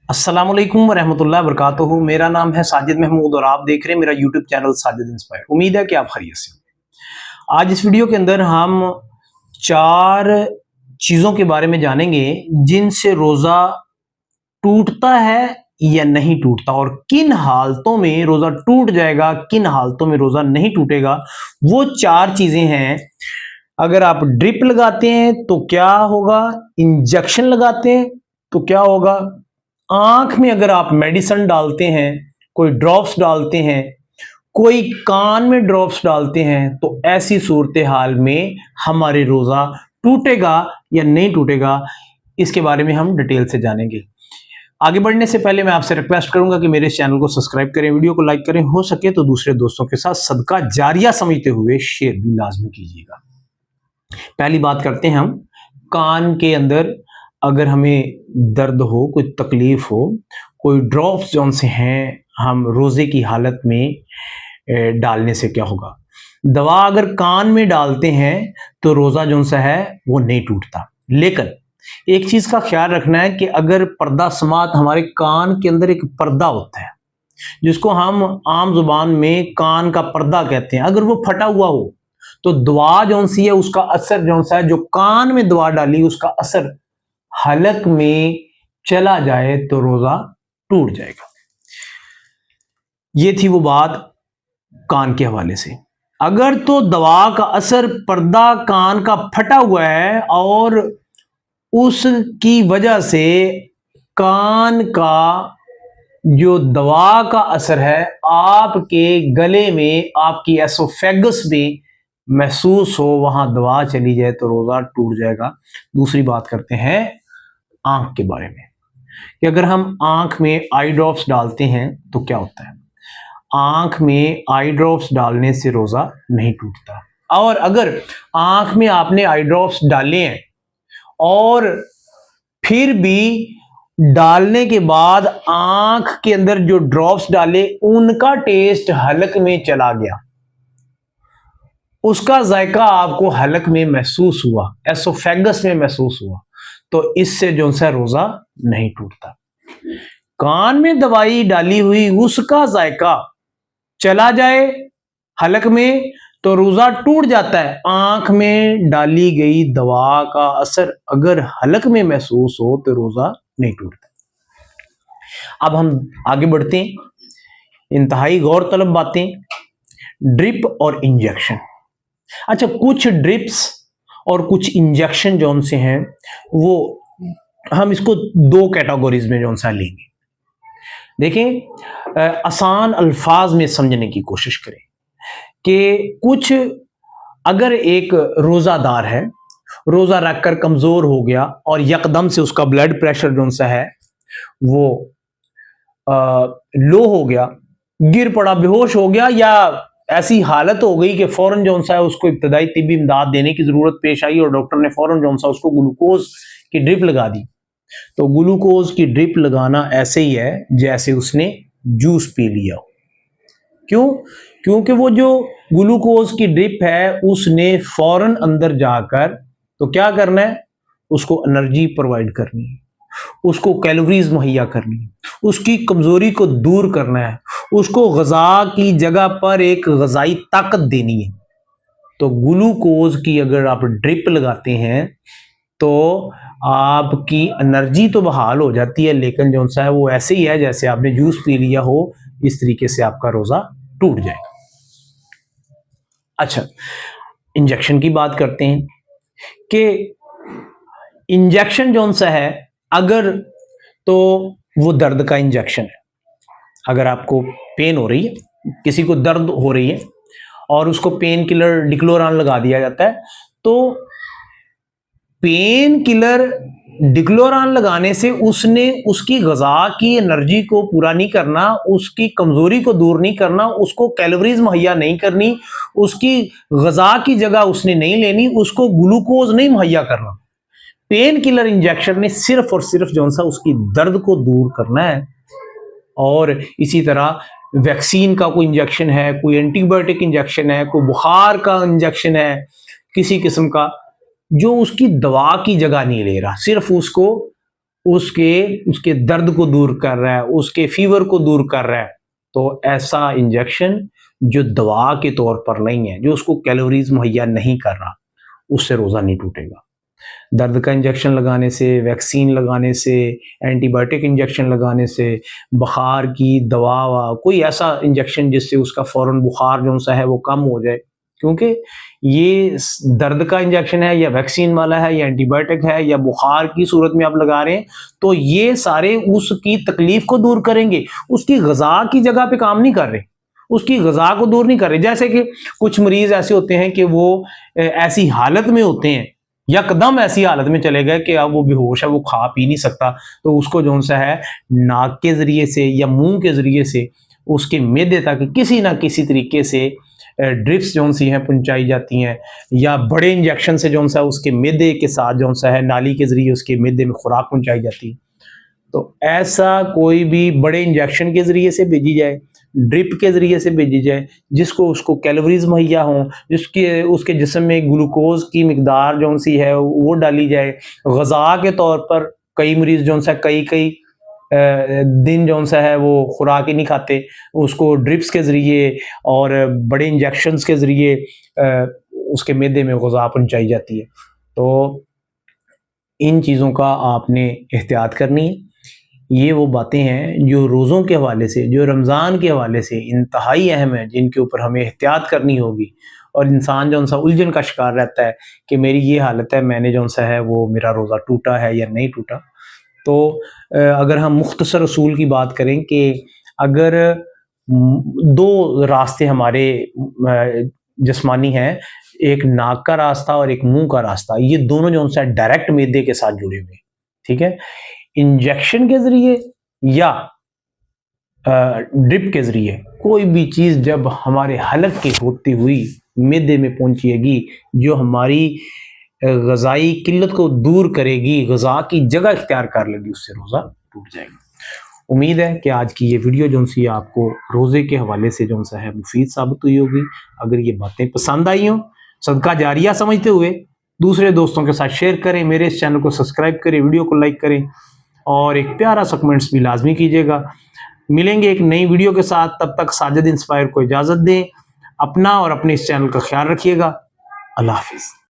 अस्सलाम वालेकुम रहमतुल्लाहि व बरकातुहू। मेरा नाम है साजिद महमूद और आप देख रहे हैं मेरा यूट्यूब चैनल साजिद इंस्पायर। उम्मीद है कि आप खैरियत से हैं। आज इस वीडियो के अंदर हम 4 चीज़ों के बारे में जानेंगे जिनसे रोज़ा टूटता है या नहीं टूटता और किन हालतों में रोज़ा टूट जाएगा, किन हालतों में रोज़ा नहीं टूटेगा। वो 4 चीज़ें हैं। अगर आप ड्रिप लगाते हैं तो क्या होगा, इंजेक्शन लगाते हैं तो क्या होगा, आंख में अगर आप मेडिसिन डालते हैं, कोई ड्रॉप्स डालते हैं, कोई कान में ड्रॉप्स डालते हैं, तो ऐसी सूरत हाल में हमारे रोजा टूटेगा या नहीं टूटेगा, इसके बारे में हम डिटेल से जानेंगे। आगे बढ़ने से पहले मैं आपसे रिक्वेस्ट करूंगा कि मेरे चैनल को सब्सक्राइब करें, वीडियो को लाइक करें, हो सके तो दूसरे दोस्तों के साथ सदका जारिया समझते हुए शेयर भी लाजमी कीजिएगा। पहली बात करते हैं हम कान के अंदर अगर हमें दर्द हो, कोई तकलीफ हो, कोई ड्रॉप्स जौन से हैं हम रोजे की हालत में डालने से क्या होगा। दवा अगर कान में डालते हैं तो रोजा जौन सा है वो नहीं टूटता, लेकिन एक चीज का ख्याल रखना है कि अगर पर्दा समात, हमारे कान के अंदर एक पर्दा होता है जिसको हम आम जुबान में कान का पर्दा कहते हैं, अगर वो फटा हुआ हो तो दवा जौन सी है उसका असर जौन सा है, जो कान में दवा डाली उसका असर हलक में चला जाए तो रोजा टूट जाएगा। ये थी वो बात कान के हवाले से। अगर तो दवा का असर, पर्दा कान का फटा हुआ है और उसकी वजह से कान का जो दवा का असर है आपके गले में, आपकी एसोफेगस में महसूस हो, वहां दवा चली जाए तो रोजा टूट जाएगा। दूसरी बात करते हैं आंख के बारे में कि अगर हम आंख में आई ड्रॉप्स डालते हैं तो क्या होता है। आंख में आई ड्रॉप्स डालने से रोजा नहीं टूटता, और अगर आंख में आपने आई ड्रॉप्स डाले हैं और फिर भी डालने के बाद आंख के अंदर जो ड्रॉप्स डाले उनका टेस्ट हलक में चला गया, उसका जायका आपको हलक में महसूस हुआ, एसोफेगस में महसूस हुआ, तो इससे जो सा रोजा नहीं टूटता। कान में दवाई डाली हुई उसका जायका चला जाए हलक में तो रोजा टूट जाता है। आंख में डाली गई दवा का असर अगर हलक में महसूस हो तो रोजा नहीं टूटता। अब हम आगे बढ़ते हैं। इंतहाई गौर तलब बातें, ड्रिप और इंजेक्शन। अच्छा, कुछ ड्रिप्स और कुछ इंजेक्शन जौन से हैं वो हम इसको 2 कैटेगरीज में जौन सा लेंगे। देखें, आसान अल्फाज में समझने की कोशिश करें कि कुछ, अगर एक रोजादार है, रोजा रखकर कमजोर हो गया और यकदम से उसका ब्लड प्रेशर जौन सा है वो लो हो गया, गिर पड़ा, बेहोश हो गया, या ऐसी हालत हो गई कि फौरन जौन सा है उसको इब्तदाई तिब्बी इमदाद देने की जरूरत पेश आई और डॉक्टर ने फौरन जौन सा उसको ग्लूकोज की ड्रिप लगा दी। तो ग्लूकोज की ड्रिप लगाना ऐसे ही है जैसे उसने जूस पी लिया हो। क्यों? क्योंकि वो जो ग्लूकोज की ड्रिप है उसने फौरन अंदर जाकर तो क्या करना है, उसको एनर्जी प्रोवाइड करनी है, उसको कैलोरीज मुहैया करनी है, उसकी कमजोरी को दूर करना है, उसको गजा की जगह पर एक गजाई ताकत देनी है। तो ग्लूकोज की अगर आप ड्रिप लगाते हैं तो आपकी एनर्जी तो बहाल हो जाती है, लेकिन जो सा है वो ऐसे ही है जैसे आपने जूस पी लिया हो, इस तरीके से आपका रोजा टूट जाएगा। अच्छा, इंजेक्शन की बात करते हैं कि इंजेक्शन जो सा है, अगर तो वो दर्द का इंजेक्शन है। अगर आपको पेन हो रही है, किसी को दर्द हो रही है और उसको पेन किलर डिक्लोरान लगा दिया जाता है, तो पेन किलर डिक्लोरान लगाने से उसने उसकी गजा की एनर्जी को पूरा नहीं करना, उसकी कमजोरी को दूर नहीं करना, उसको कैलोरीज मुहैया नहीं करनी, उसकी गजा की जगह उसने नहीं लेनी, उसको ग्लूकोज नहीं मुहैया करना। पेन किलर इंजेक्शन ने सिर्फ और सिर्फ जो सा उसकी दर्द को दूर करना है। और इसी तरह वैक्सीन का कोई इंजेक्शन है, कोई एंटीबायोटिक इंजेक्शन है, कोई बुखार का इंजेक्शन है किसी किस्म का, जो उसकी दवा की जगह नहीं ले रहा, सिर्फ उसको उसके दर्द को दूर कर रहा है, उसके फीवर को दूर कर रहा है, तो ऐसा इंजेक्शन जो दवा के तौर पर नहीं है, जो उसको कैलोरीज मुहैया नहीं कर रहा, उससे रोज़ा नहीं टूटेगा। दर्द का इंजेक्शन लगाने से, वैक्सीन लगाने से, एंटीबायोटिक इंजेक्शन लगाने से, बुखार की दवा कोई ऐसा इंजेक्शन जिससे उसका फ़ौरन बुखार जो सा है वो कम हो जाए, क्योंकि ये दर्द का इंजेक्शन है या वैक्सीन वाला है या एंटीबायोटिक है या बुखार की सूरत में आप लगा रहे हैं, तो ये सारे उसकी तकलीफ को दूर करेंगे, उसकी ग़िज़ा की जगह पे काम नहीं कर रहे, उसकी ग़िज़ा को दूर नहीं कर रहे। जैसे कि कुछ मरीज़ ऐसे होते हैं कि वो ऐसी हालत में होते हैं, यकदम ऐसी हालत में चले गए कि अब वो बेहोश है, वो खा पी नहीं सकता, तो उसको जो सा है नाक के ज़रिए से या मुंह के ज़रिए से उसके मैदे तक किसी ना किसी तरीके से ड्रिप्स जो सी हैं पहुंचाई जाती हैं, या बड़े इंजेक्शन से जो सा उसके मैदे के साथ जो सा है नाली के ज़रिए उसके मैदे में खुराक पहुंचाई जाती है। तो ऐसा कोई भी बड़े इंजेक्शन के ज़रिए से भेजी जाए, ड्रिप के ज़रिए से भेजी जाए, जिसको उसको कैलोरीज मुहैया हों, जिसके उसके जिस्म में ग्लूकोज की मिकदार जो सी है वो डाली जाए। ग़िज़ा के तौर पर कई मरीज़ जो सा कई दिन जो सा है वो खुराक ही नहीं खाते, उसको ड्रिप्स के ज़रिए और बड़े इंजेक्शंस के ज़रिए उसके मैदे में ग़िज़ा पहुंचाई जाती है। तो इन चीज़ों का आपने एहतियात करनी है। ये वो बातें हैं जो रोज़ों के हवाले से, जो रमज़ान के हवाले से इंतहाई अहम है, जिनके ऊपर हमें एहतियात करनी होगी। और इंसान जो सा उलझन का शिकार रहता है कि मेरी ये हालत है, मैंने जो सा है वो मेरा रोज़ा टूटा है या नहीं टूटा। तो अगर हम मुख्तसर उसूल की बात करें कि अगर दो रास्ते हमारे जिस्मानी हैं, एक नाक का रास्ता और एक मुंह का रास्ता, ये दोनों जो सा डायरेक्ट मैदे के साथ जुड़े हुए, ठीक है। इंजेक्शन के जरिए या ड्रिप के जरिए कोई भी चीज़ जब हमारे हलक के होती हुई मैदे में पहुंचेगी, जो हमारी ग़िज़ाई किल्लत को दूर करेगी, ग़िज़ा की जगह इख्तियार कर लेगी, उससे रोज़ा टूट जाएगा। उम्मीद है कि आज की ये वीडियो जो सी आपको रोज़े के हवाले से जो सा है मुफीद साबित हुई होगी। अगर ये बातें पसंद आई हों, सदका जारिया समझते हुए दूसरे दोस्तों के साथ शेयर करें, मेरे इस चैनल को सब्सक्राइब करें, वीडियो को लाइक करें और एक प्यारा सा कमेंट्स भी लाजमी कीजिएगा। मिलेंगे एक नई वीडियो के साथ, तब तक साजिद इंस्पायर को इजाज़त दें। अपना और अपने इस चैनल का ख्याल रखिएगा। अल्लाह हाफिज़।